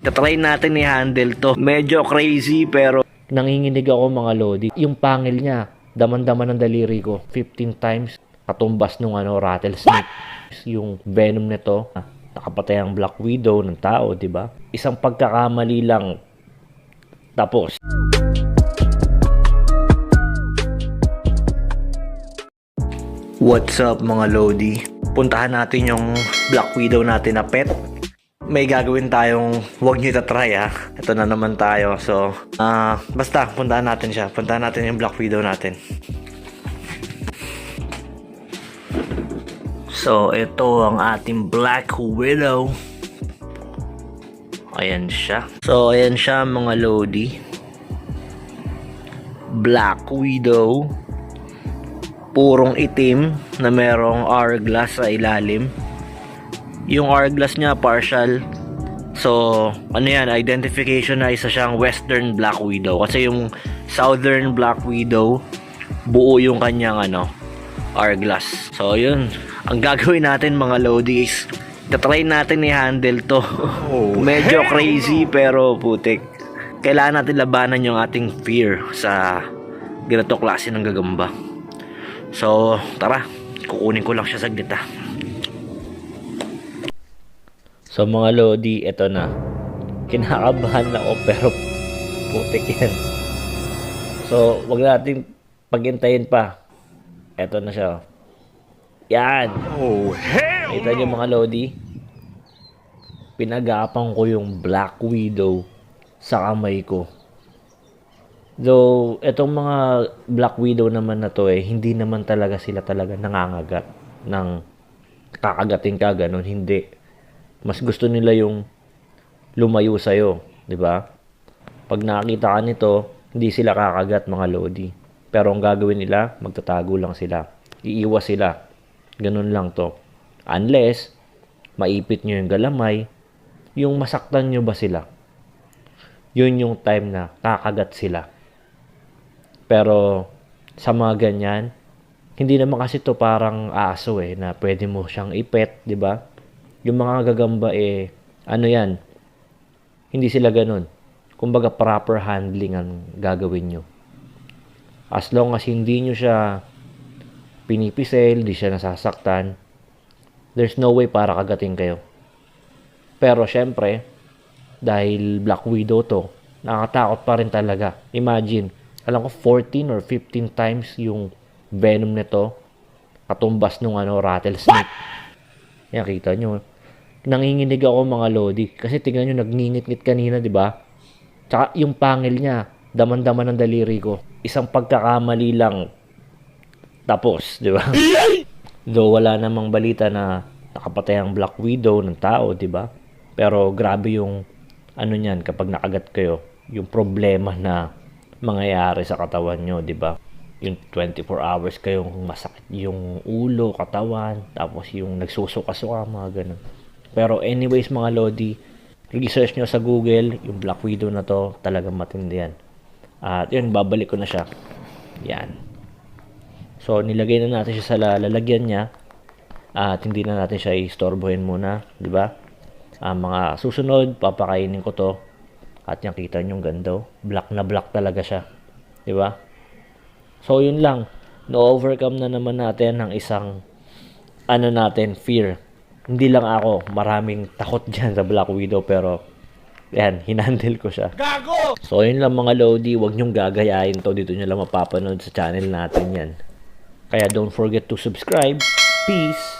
Tatry natin i-handle to. Medyo crazy pero nanginginig ako mga lodi. Yung pangil niya, daman-daman ng daliri ko. 15 times katumbas nung rattlesnake. Yung venom nito, nakapatay ang Black Widow ng tao, di ba? Isang pagkakamali lang tapos. What's up mga lodi? Puntahan natin yung Black Widow natin na pet. May gagawin tayong huwag nyo itatry ha. Ito na naman tayo. So, basta puntahan natin siya. Puntahan natin yung Black Widow natin. So, ito ang ating Black Widow. Ayan siya. So, ayan siya mga lodi. Black Widow. Purong itim na merong hourglass sa ilalim. Yung hourglass niya partial. So, ano yan, identification na isa siyang Western Black Widow. Kasi yung Southern Black Widow, buo yung kanyang hourglass. So, yun. Ang gagawin natin mga lodi is tatry natin i-handle to. Medyo crazy pero putik. Kailangan natin labanan yung ating fear sa ganito klase ng gagamba. So, tara. Kukunin ko lang siya saglit ha. So, mga lodi, eto na. Kinakabahan na ako pero putik yan. So, wag natin paghintayin pa. Eto na siya. Yan. Oh, hell! Kita niyo mga lodi? Pinagapang ko yung Black Widow sa kamay ko. Though, etong mga Black Widow naman na to hindi naman talaga sila talaga nangangagat ng kakagating ka, ganun. Hindi. Mas gusto nila yung lumayo sa'yo. Diba? Pag nakakita ka nito, hindi sila kakagat mga lodi. Pero ang gagawin nila, magtatago lang sila. Iiwas sila. Ganun lang to. Unless, maipit nyo yung galamay, yung masaktan nyo ba sila? Yun yung time na kakagat sila. Pero sa mga ganyan, hindi naman kasi to parang aso na pwede mo siyang ipet, 'di ba? Yung mga gagamba ano yan? Hindi sila ganun. Kumbaga proper handling ang gagawin nyo. As long as hindi nyo siya pinipisel, hindi siya nasasaktan, there's no way para kagating kayo. Pero syempre, dahil Black Widow to, nakakatakot pa rin talaga. Imagine, alam ko 14 or 15 times yung venom nito katumbas nung rattlesnake. Yan, kita nyo. Nanginginig ako mga lodi. Kasi tingnan nyo, nagngingit-ngit kanina, di ba? Tsaka yung pangil niya, daman-daman ng daliri ko. Isang pagkakamali lang tapos, di ba? Though wala namang balita na nakapatay ang Black Widow ng tao, di ba? Pero grabe yung niyan kapag nakagat kayo, yung problema na mangyayari sa katawan nyo, di ba? Yung 24 hours kayong masakit yung ulo, katawan, tapos yung nagsusuka-suka, mga ganun. Pero anyways mga lodi, research nyo sa Google, yung Black Widow na to, talagang matindi yan. At yun, babalik ko na siya. Yan. So, nilagay na natin siya sa lalagyan niya. At hindi na natin siya istorbohin muna, di ba? Mga susunod, papakainin ko to. At yung kita nyo ganda, black na black talaga siya. Di ba? So, yun lang. No-overcome na naman natin ng isang fear. Hindi lang ako, maraming takot dyan sa Black Widow, pero yan, hinandle ko siya. Gago! So, yun lang mga lodi, huwag nyong gagayain to. Dito nyo lang mapapanood sa channel natin yan. Kaya don't forget to subscribe. Peace!